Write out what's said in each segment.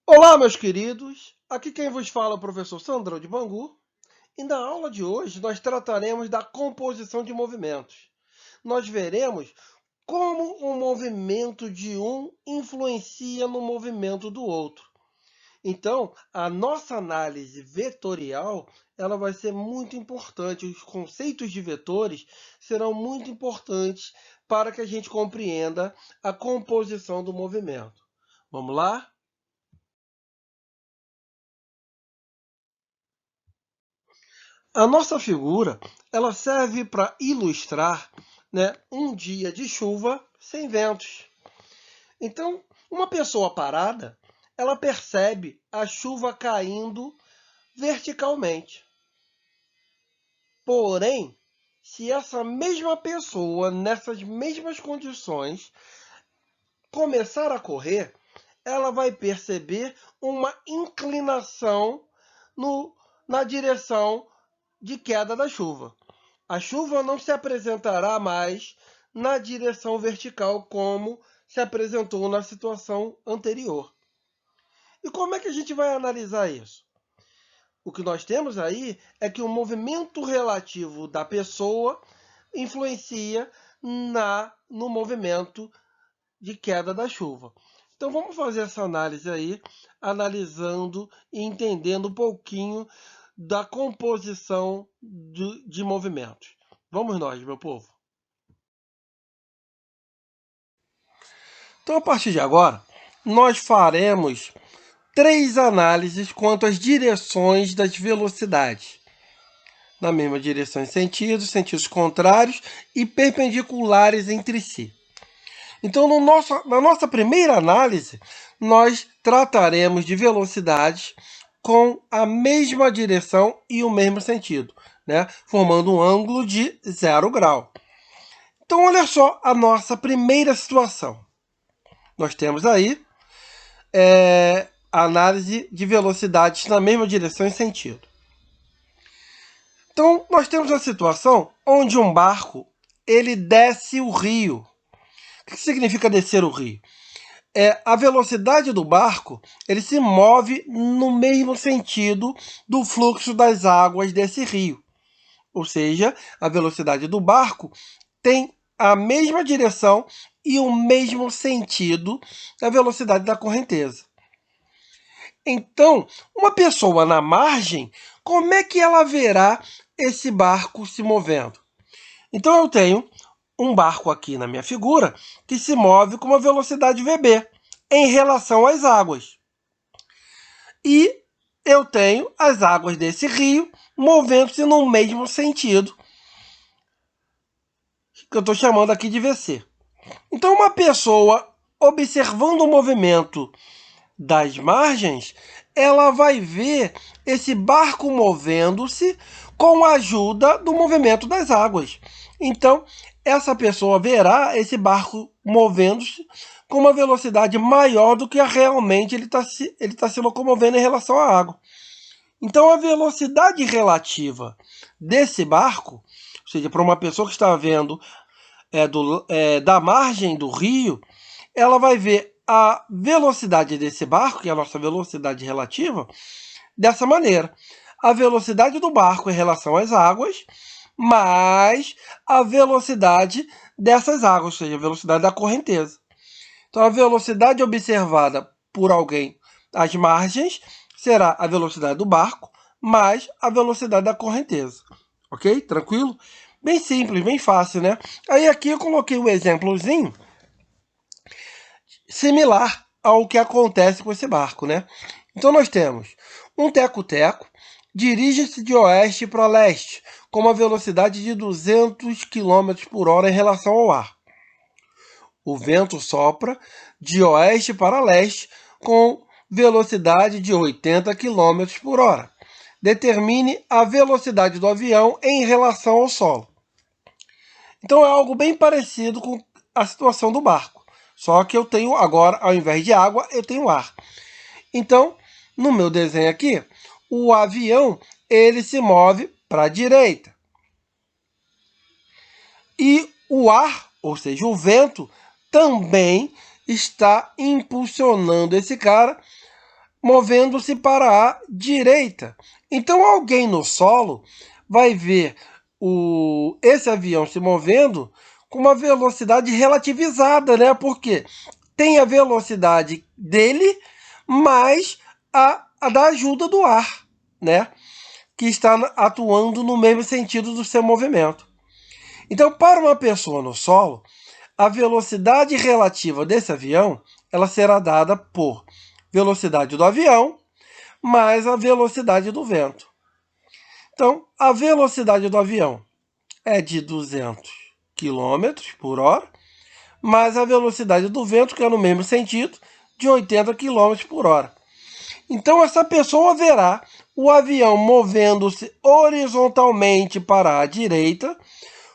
Olá, meus queridos! Aqui quem vos fala é o professor Sandrão de Bangu. E na aula de hoje nós trataremos da composição de movimentos. Nós veremos como o movimento de um influencia no movimento do outro. Então, a nossa análise vetorial, ela vai ser muito importante. Os conceitos de vetores serão muito importantes para que a gente compreenda a composição do movimento. Vamos lá? A nossa figura, ela serve para ilustrar, né, um dia de chuva sem ventos. Então, uma pessoa parada, ela percebe a chuva caindo verticalmente. Porém, se essa mesma pessoa, nessas mesmas condições, começar a correr, ela vai perceber uma inclinação na direção de queda da chuva. A chuva não se apresentará mais na direção vertical como se apresentou na situação anterior. E como é que a gente vai analisar isso? O que nós temos aí é que o movimento relativo da pessoa influencia no movimento de queda da chuva. Então vamos fazer essa análise aí, analisando e entendendo um pouquinho da composição de movimentos. Vamos nós, meu povo. Então, a partir de agora, nós faremos três análises quanto às direções das velocidades. Na mesma direção em sentidos, sentidos contrários e perpendiculares entre si. Então, na nossa primeira análise, nós trataremos de velocidades com a mesma direção e o mesmo sentido, né? Formando um ângulo de 0 grau. Então, olha só a nossa primeira situação. Nós temos aí a análise de velocidades na mesma direção e sentido. Então, nós temos a situação onde um barco ele desce o rio. O que significa descer o rio? A velocidade do barco ele se move no mesmo sentido do fluxo das águas desse rio. Ou seja, a velocidade do barco tem a mesma direção e o mesmo sentido da velocidade da correnteza. Então, uma pessoa na margem, como é que ela verá esse barco se movendo? Então, eu tenho um barco aqui na minha figura que se move com uma velocidade VB em relação às águas. E eu tenho as águas desse rio movendo-se no mesmo sentido, que eu estou chamando aqui de VC. Então, uma pessoa observando o movimento das margens, ela vai ver esse barco movendo-se com a ajuda do movimento das águas. Então, essa pessoa verá esse barco movendo-se com uma velocidade maior do que realmente ele está se locomovendo em relação à água. Então, a velocidade relativa desse barco, ou seja, para uma pessoa que está vendo da margem do rio, ela vai ver a velocidade desse barco, que é a nossa velocidade relativa, dessa maneira. A velocidade do barco em relação às águas, mais a velocidade dessas águas, ou seja, a velocidade da correnteza. Então, a velocidade observada por alguém às margens será a velocidade do barco mais a velocidade da correnteza. Ok? Tranquilo? Bem simples, bem fácil, né? Aí aqui eu coloquei um exemplozinho similar ao que acontece com esse barco, né? Então nós temos um teco-teco, dirige-se de oeste para leste, com uma velocidade de 200 km por hora em relação ao ar. O vento sopra de oeste para leste com velocidade de 80 km por hora. Determine a velocidade do avião em relação ao solo. Então é algo bem parecido com a situação do barco. Só que eu tenho agora, ao invés de água, eu tenho ar. Então, no meu desenho aqui, o avião ele se move para a direita. E o ar, ou seja, o vento, também está impulsionando esse cara, movendo-se para a direita. Então, alguém no solo vai ver esse avião se movendo com uma velocidade relativizada, né? Porque tem a velocidade dele mais a da ajuda do ar, né? Que está atuando no mesmo sentido do seu movimento. Então, para uma pessoa no solo, a velocidade relativa desse avião, ela será dada por velocidade do avião mais a velocidade do vento. Então, a velocidade do avião é de 200 km por hora, mais a velocidade do vento, que é no mesmo sentido, de 80 km por hora. Então, essa pessoa verá o avião movendo-se horizontalmente para a direita,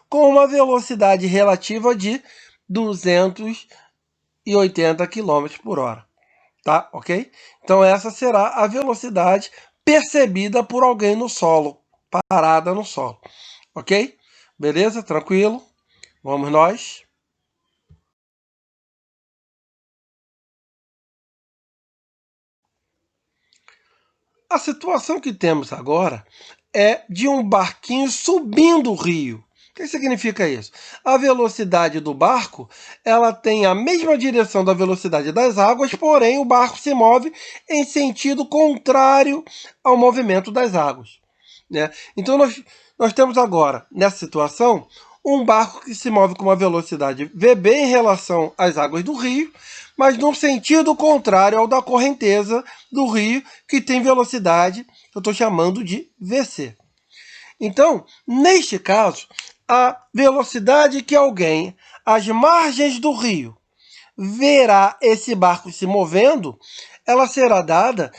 com uma velocidade relativa de 280 km por hora. Tá? Ok? Então, essa será a velocidade percebida por alguém no solo, parada no solo. Ok? Beleza? Tranquilo? Vamos nós. A situação que temos agora é de um barquinho subindo o rio. O que significa isso? A velocidade do barco, ela tem a mesma direção da velocidade das águas, porém o barco se move em sentido contrário ao movimento das águas, né? Então nós temos agora, nessa situação, um barco que se move com uma velocidade VB em relação às águas do rio, mas num sentido contrário ao da correnteza do rio, que tem velocidade que eu estou chamando de VC. Então, neste caso, a velocidade que alguém às margens do rio verá esse barco se movendo, ela será dada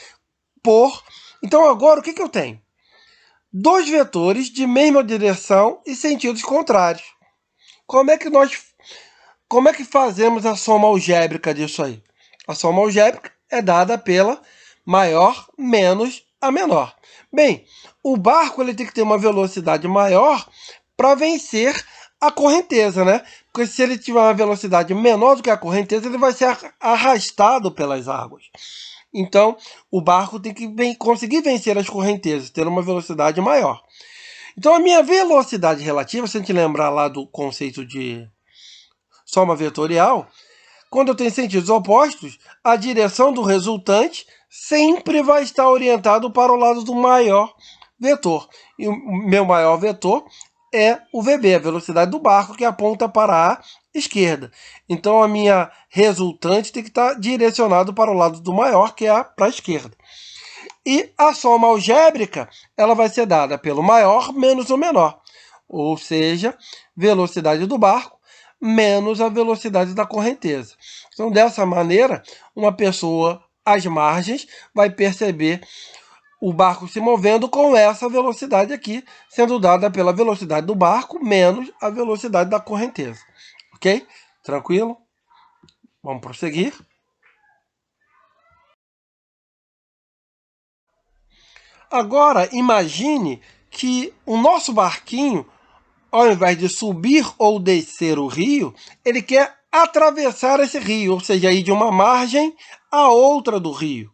por... Então agora o que eu tenho? Dois vetores de mesma direção e sentidos contrários. Como é que fazemos a soma algébrica disso aí? A soma algébrica é dada pela maior menos a menor. Bem, o barco ele tem que ter uma velocidade maior para vencer a correnteza, né? Porque se ele tiver uma velocidade menor do que a correnteza, ele vai ser arrastado pelas águas. Então, o barco tem que conseguir vencer as correntezas, ter uma velocidade maior. Então, a minha velocidade relativa, se a gente lembrar lá do conceito de soma vetorial, quando eu tenho sentidos opostos, a direção do resultante sempre vai estar orientado para o lado do maior vetor. E o meu maior vetor é o VB, a velocidade do barco, que aponta para a esquerda. Então, a minha resultante tem que estar direcionado para o lado do maior, que é para a esquerda. E a soma algébrica, ela vai ser dada pelo maior menos o menor. Ou seja, velocidade do barco menos a velocidade da correnteza. Então, dessa maneira, uma pessoa às margens vai perceber o barco se movendo com essa velocidade aqui, sendo dada pela velocidade do barco menos a velocidade da correnteza. Ok? Tranquilo? Vamos prosseguir. Agora, imagine que o nosso barquinho, ao invés de subir ou descer o rio, ele quer atravessar esse rio, ou seja, ir de uma margem a outra do rio.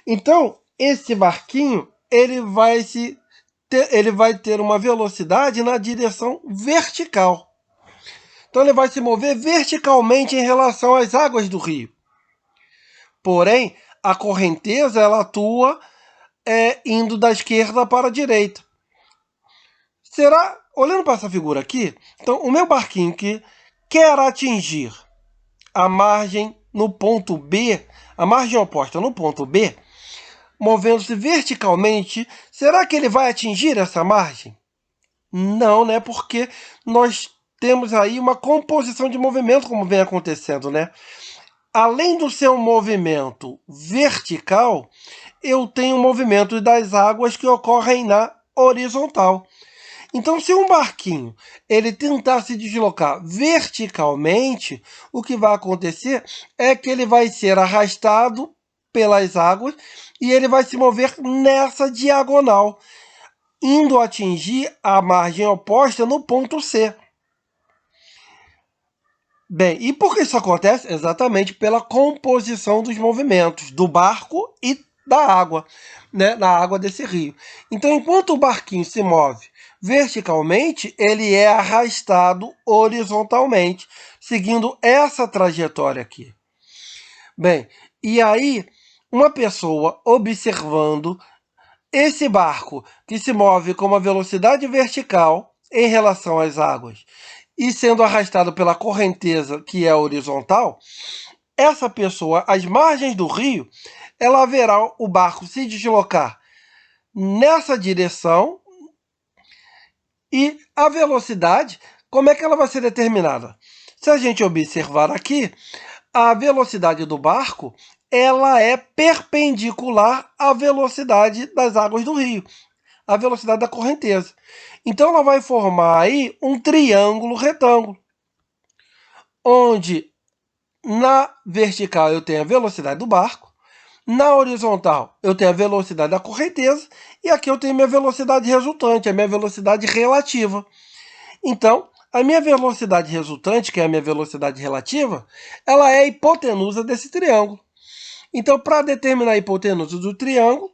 Então, esse barquinho ele vai ter uma velocidade na direção vertical. Então, ele vai se mover verticalmente em relação às águas do rio. Porém, a correnteza ela atua indo da esquerda para a direita. Olhando para essa figura aqui, então o meu barquinho que quer atingir a margem no ponto B, a margem oposta no ponto B, movendo-se verticalmente, será que ele vai atingir essa margem? Não, né? Porque nós temos aí uma composição de movimento, como vem acontecendo, né? Além do seu movimento vertical, eu tenho o movimento das águas que ocorrem na horizontal. Então, se um barquinho ele tentar se deslocar verticalmente, o que vai acontecer é que ele vai ser arrastado pelas águas e ele vai se mover nessa diagonal, indo atingir a margem oposta no ponto C. Bem, e por que isso acontece? Exatamente pela composição dos movimentos do barco e da água, né, na água desse rio. Então, enquanto o barquinho se move verticalmente, ele é arrastado horizontalmente, seguindo essa trajetória aqui. Bem, e aí, uma pessoa observando esse barco que se move com uma velocidade vertical em relação às águas e sendo arrastado pela correnteza que é horizontal, essa pessoa, às margens do rio, ela verá o barco se deslocar nessa direção e a velocidade, como é que ela vai ser determinada? Se a gente observar aqui, a velocidade do barco ela é perpendicular à velocidade das águas do rio, a velocidade da correnteza. Então ela vai formar aí um triângulo retângulo, onde na vertical eu tenho a velocidade do barco, na horizontal eu tenho a velocidade da correnteza e aqui eu tenho minha velocidade resultante, a minha velocidade relativa. Então, a minha velocidade resultante, que é a minha velocidade relativa, ela é a hipotenusa desse triângulo. Então, para determinar a hipotenusa do triângulo,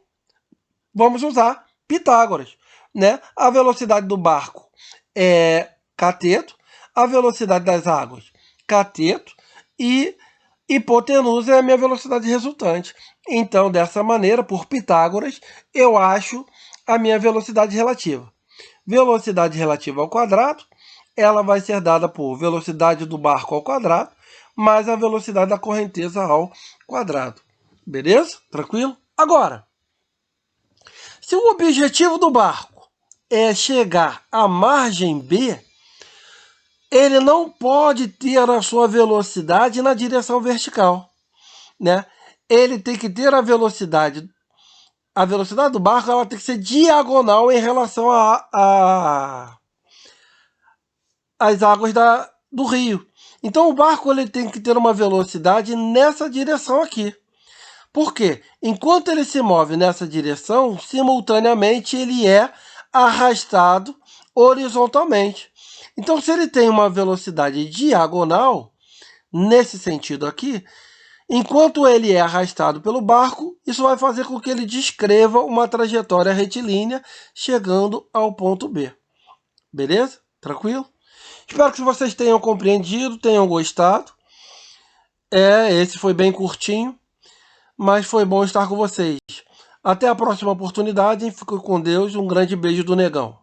vamos usar Pitágoras, né? A velocidade do barco é cateto, a velocidade das águas, cateto, e hipotenusa é a minha velocidade resultante. Então, dessa maneira, por Pitágoras, eu acho a minha velocidade relativa. Velocidade relativa ao quadrado, ela vai ser dada por velocidade do barco ao quadrado, mais a velocidade da correnteza ao quadrado. Beleza? Tranquilo? Agora, se o objetivo do barco é chegar à margem B, ele não pode ter a sua velocidade na direção vertical, né? Ele tem que ter a velocidade do barco, ela tem que ser diagonal em relação às águas do rio. Então o barco ele tem que ter uma velocidade nessa direção aqui. Por quê? Enquanto ele se move nessa direção, simultaneamente ele é arrastado horizontalmente. Então, se ele tem uma velocidade diagonal, nesse sentido aqui, enquanto ele é arrastado pelo barco, isso vai fazer com que ele descreva uma trajetória retilínea chegando ao ponto B. Beleza? Tranquilo? Espero que vocês tenham compreendido, tenham gostado. Esse foi bem curtinho, mas foi bom estar com vocês. Até a próxima oportunidade. Fique com Deus. Um grande beijo do Negão.